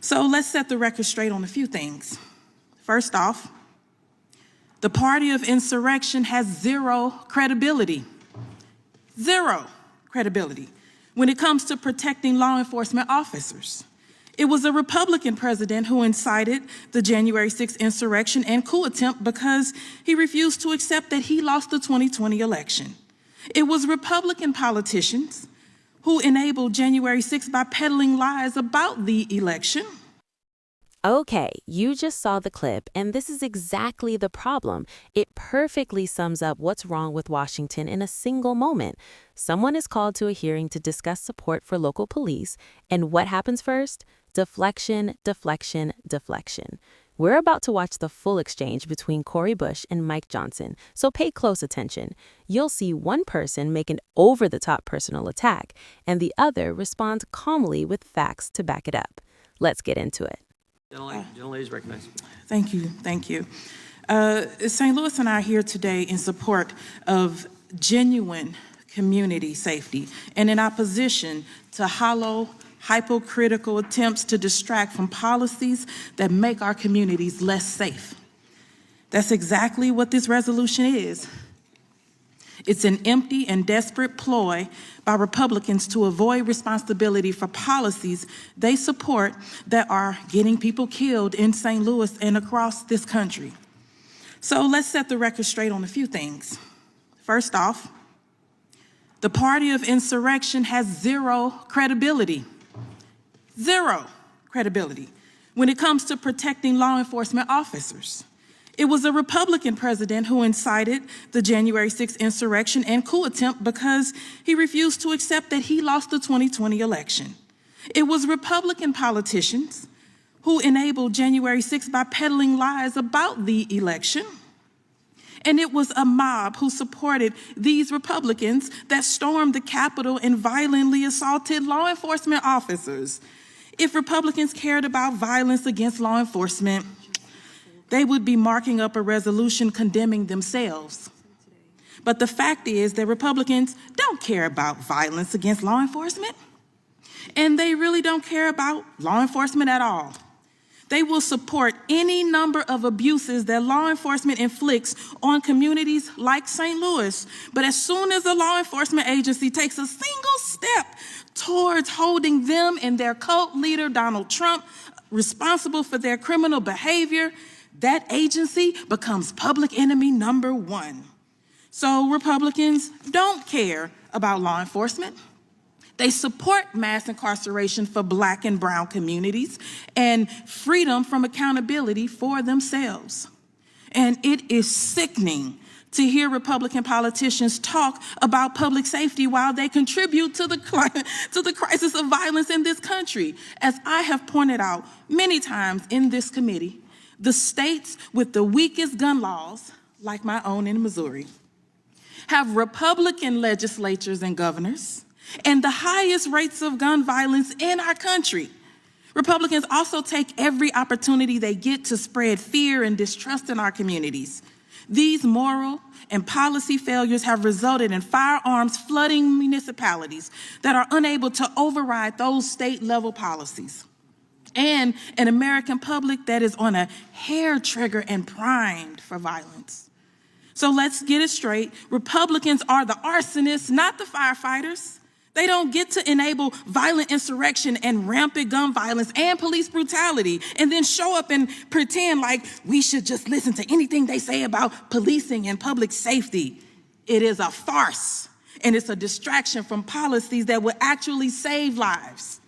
So let's set the record straight on a few things. First off, the party of insurrection has zero credibility. Zero credibility when it comes to protecting law enforcement officers. It was a Republican president who incited the January 6th insurrection and coup attempt because he refused to accept that he lost the 2020 election. It was Republican politicians who enabled January 6th by peddling lies about the election. Okay, you just saw the clip, and this is exactly the problem. It perfectly sums up what's wrong with Washington in a single moment. Someone is called to a hearing to discuss support for local police, and what happens first? Deflection, deflection, deflection. We're about to watch the full exchange between Cori Bush and Mike Johnson, so pay close attention. You'll see one person make an over-the-top personal attack, and the other respond calmly with facts to back it up. Let's get into it. Gentlelady is recognized. Thank you, thank you. St. Louis and I are here today in support of genuine community safety and in opposition to hollow, hypocritical attempts to distract from policies that make our communities less safe. That's exactly what this resolution is. It's an empty and desperate ploy by Republicans to avoid responsibility for policies they support that are getting people killed in St. Louis and across this country. So let's set the record straight on a few things. First off, the party of insurrection has zero credibility. Zero credibility when it comes to protecting law enforcement officers. It was a Republican president who incited the January 6th insurrection and coup attempt because he refused to accept that he lost the 2020 election. It was Republican politicians who enabled January 6th by peddling lies about the election. And it was a mob who supported these Republicans that stormed the Capitol and violently assaulted law enforcement officers. If Republicans cared about violence against law enforcement, they would be marking up a resolution condemning themselves. But the fact is that Republicans don't care about violence against law enforcement, and they really don't care about law enforcement at all. They will support any number of abuses that law enforcement inflicts on communities like St. Louis. But as soon as a law enforcement agency takes a single step towards holding them and their cult leader, Donald Trump, responsible for their criminal behavior, that agency becomes public enemy number one. So Republicans don't care about law enforcement. They support mass incarceration for Black and brown communities and freedom from accountability for themselves. And it is sickening to hear Republican politicians talk about public safety while they contribute to the crisis of violence in this country. As I have pointed out many times in this committee, the states with the weakest gun laws, like my own in Missouri, have Republican legislatures and governors and the highest rates of gun violence in our country. Republicans also take every opportunity they get to spread fear and distrust in our communities. These moral and policy failures have resulted in firearms flooding municipalities that are unable to override those state-level policies, and an American public that is on a hair trigger and primed for violence. So let's get it straight. Republicans are the arsonists, not the firefighters. They don't get to enable violent insurrection and rampant gun violence and police brutality and then show up and pretend like we should just listen to anything they say about policing and public safety. It is a farce, and it's a distraction from policies that would actually save lives.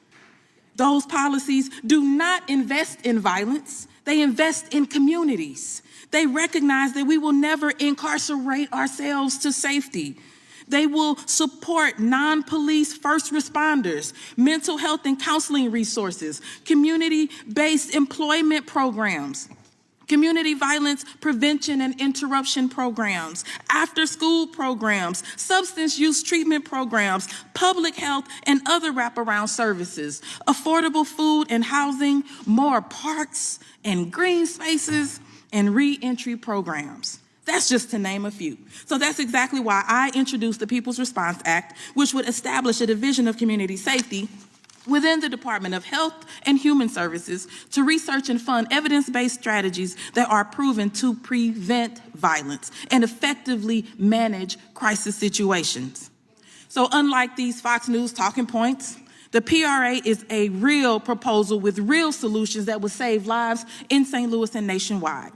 Those policies do not invest in violence. They invest in communities. They recognize that we will never incarcerate ourselves to safety. They will support non-police first responders, mental health and counseling resources, community-based employment programs, community violence prevention and interruption programs, after-school programs, substance use treatment programs, public health and other wraparound services, affordable food and housing, more parks and green spaces, and re-entry programs. That's just to name a few. So that's exactly why I introduced the People's Response Act, which would establish a division of community safety within the Department of Health and Human Services to research and fund evidence-based strategies that are proven to prevent violence and effectively manage crisis situations. So unlike these Fox News talking points, the PRA is a real proposal with real solutions that will save lives in St. Louis and nationwide.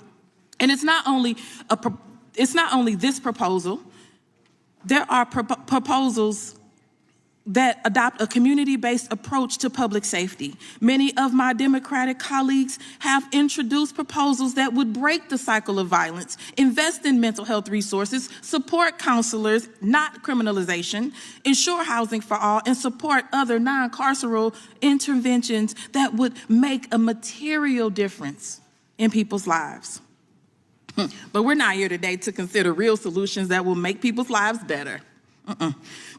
And it's not only this proposal. There are proposals that adopt a community-based approach to public safety. Many of my Democratic colleagues have introduced proposals that would break the cycle of violence, invest in mental health resources, support counselors, not criminalization, ensure housing for all, and support other non-carceral interventions that would make a material difference in people's lives. But we're not here today to consider real solutions that will make people's lives better.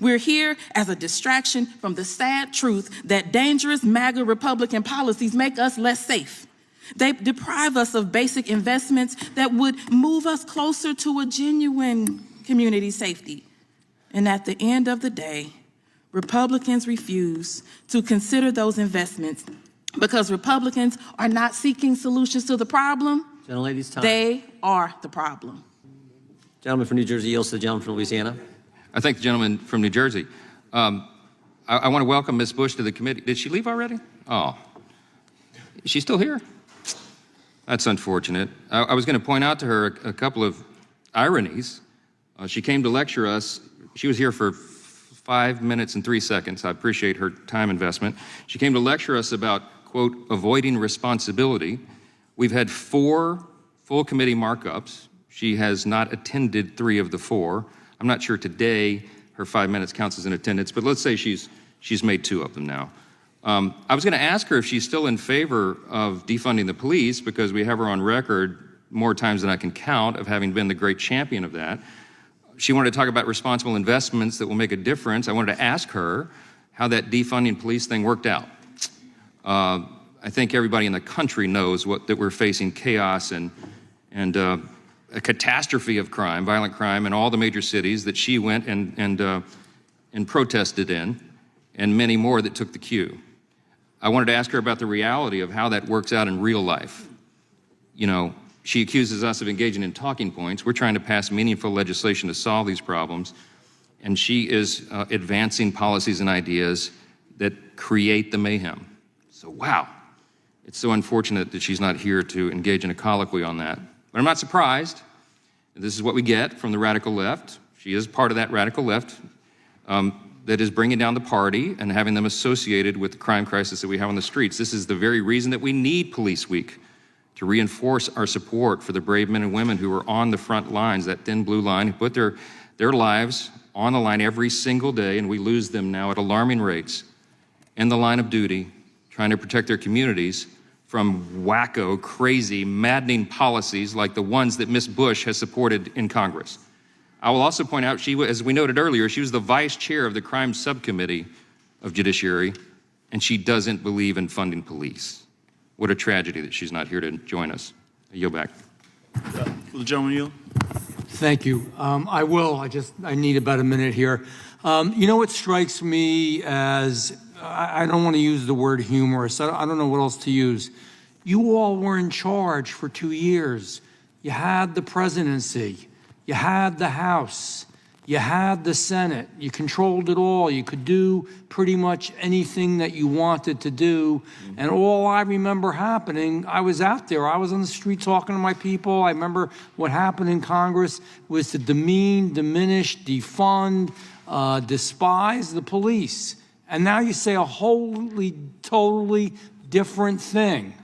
We're here as a distraction from the sad truth that dangerous MAGA Republican policies make us less safe. They deprive us of basic investments that would move us closer to a genuine community safety. And at the end of the day, Republicans refuse to consider those investments because Republicans are not seeking solutions to the problem. Gentlelady's time. They are the problem. Gentleman from New Jersey yields to the gentleman from Louisiana. I thank the gentleman from New Jersey. I want to welcome Ms. Bush to the committee. Did she leave already? Oh, is she still here? That's unfortunate. I was going to point out to her a couple of ironies. She came to lecture us. She was here for 5 minutes and 3 seconds. I appreciate her time investment. She came to lecture us about, quote, avoiding responsibility. We've had 4 full committee markups. She has not attended 3 of the 4. I'm not sure today her 5 minutes counts as an attendance, but let's say she's made 2 of them now. I was going to ask her if she's still in favor of defunding the police, because we have her on record more times than I can count of having been the great champion of that. She wanted to talk about responsible investments that will make a difference. I wanted to ask her how that defunding police thing worked out. I think everybody in the country knows that we're facing chaos and a catastrophe of crime, violent crime, in all the major cities that she went and protested in, and many more that took the cue. I wanted to ask her about the reality of how that works out in real life. You know, she accuses us of engaging in talking points. We're trying to pass meaningful legislation to solve these problems, and she is advancing policies and ideas that create the mayhem. So, wow, it's so unfortunate that she's not here to engage in a colloquy on that. But I'm not surprised. This is what we get from the radical left. She is part of that radical left that is bringing down the party and having them associated with the crime crisis that we have on the streets. This is the very reason that we need Police Week, to reinforce our support for the brave men and women who are on the front lines, that thin blue line, who put their lives on the line every single day, and we lose them now at alarming rates in the line of duty, trying to protect their communities from wacko, crazy, maddening policies like the ones that Ms. Bush has supported in Congress. I will also point out, as we noted earlier, she was the vice chair of the Crime Subcommittee of Judiciary, and she doesn't believe in funding police. What a tragedy that she's not here to join us. I yield back. Will the gentleman yield? Thank you. I will. I need about a minute here. You know what strikes me as, I don't want to use the word humorous. I don't know what else to use. You all were in charge for 2 years. You had the presidency. You had the House. You had the Senate. You controlled it all. You could do pretty much anything that you wanted to do. And all I remember happening, I was out there. I was on the street talking to my people. I remember what happened in Congress was to demean, diminish, defund, despise the police. And now you say a wholly, totally different thing.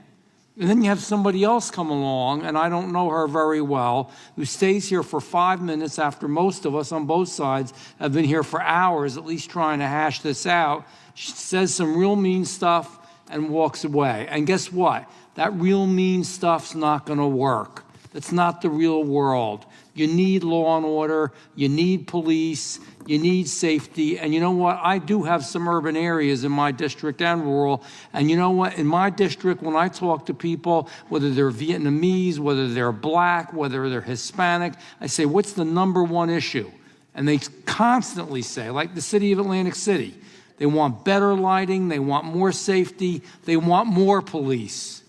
And then you have somebody else come along, and I don't know her very well, who stays here for 5 minutes after most of us on both sides have been here for hours, at least trying to hash this out. She says some real mean stuff and walks away. And guess what? That real mean stuff's not going to work. That's not the real world. You need law and order. You need police. You need safety. And you know what? I do have some urban areas in my district and rural. And you know what? In my district, when I talk to people, whether they're Vietnamese, whether they're black, whether they're Hispanic, I say, what's the #1 issue? And they constantly say, like the city of Atlantic City, They want better lighting. They want more safety. They want more police.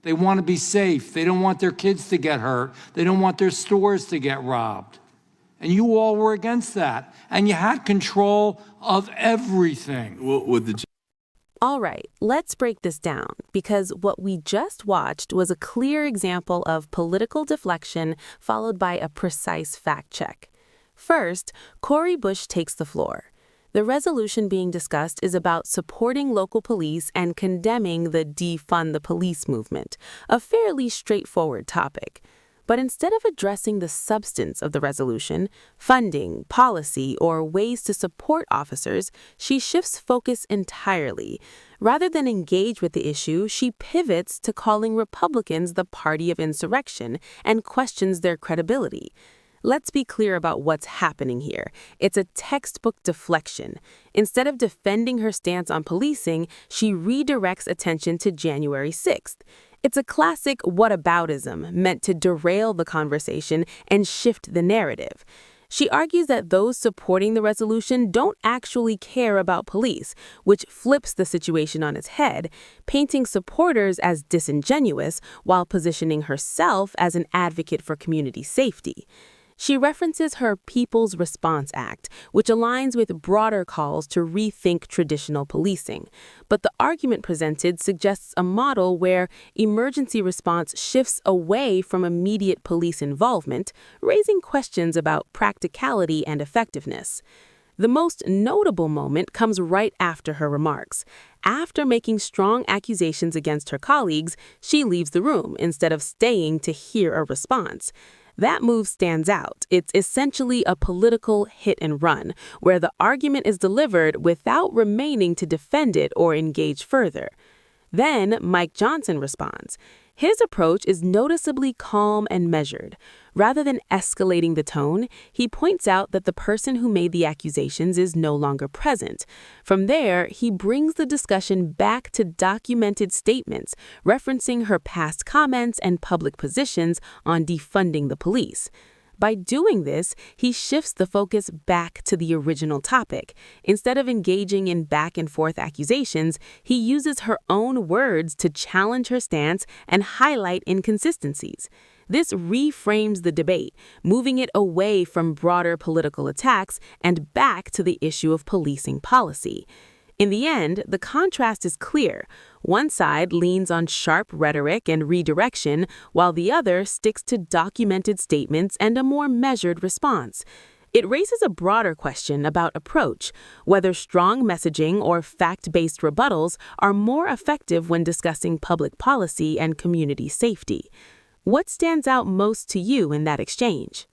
They want to be safe. They don't want their kids to get hurt. They don't want their stores to get robbed. And you all were against that. And you had control of everything. All right, let's break this down, because what we just watched was a clear example of political deflection followed by a precise fact check. First, Cori Bush takes the floor. The resolution being discussed is about supporting local police and condemning the defund the police movement, a fairly straightforward topic. But instead of addressing the substance of the resolution, funding, policy, or ways to support officers, she shifts focus entirely. Rather than engage with the issue, she pivots to calling Republicans the party of insurrection and questions their credibility. Let's be clear about what's happening here. It's a textbook deflection. Instead of defending her stance on policing, she redirects attention to January 6th. It's a classic whataboutism meant to derail the conversation and shift the narrative. She argues that those supporting the resolution don't actually care about police, which flips the situation on its head, painting supporters as disingenuous while positioning herself as an advocate for community safety. She references her People's Response Act, which aligns with broader calls to rethink traditional policing. But the argument presented suggests a model where emergency response shifts away from immediate police involvement, raising questions about practicality and effectiveness. The most notable moment comes right after her remarks. After making strong accusations against her colleagues, she leaves the room instead of staying to hear a response. That move stands out. It's essentially a political hit and run, where the argument is delivered without remaining to defend it or engage further. Then Mike Johnson responds. His approach is noticeably calm and measured. Rather than escalating the tone, he points out that the person who made the accusations is no longer present. From there, he brings the discussion back to documented statements, referencing her past comments and public positions on defunding the police. By doing this, he shifts the focus back to the original topic. Instead of engaging in back-and-forth accusations, he uses her own words to challenge her stance and highlight inconsistencies. This reframes the debate, moving it away from broader political attacks and back to the issue of policing policy. In the end, the contrast is clear. One side leans on sharp rhetoric and redirection, while the other sticks to documented statements and a more measured response. It raises a broader question about approach, whether strong messaging or fact-based rebuttals are more effective when discussing public policy and community safety. What stands out most to you in that exchange?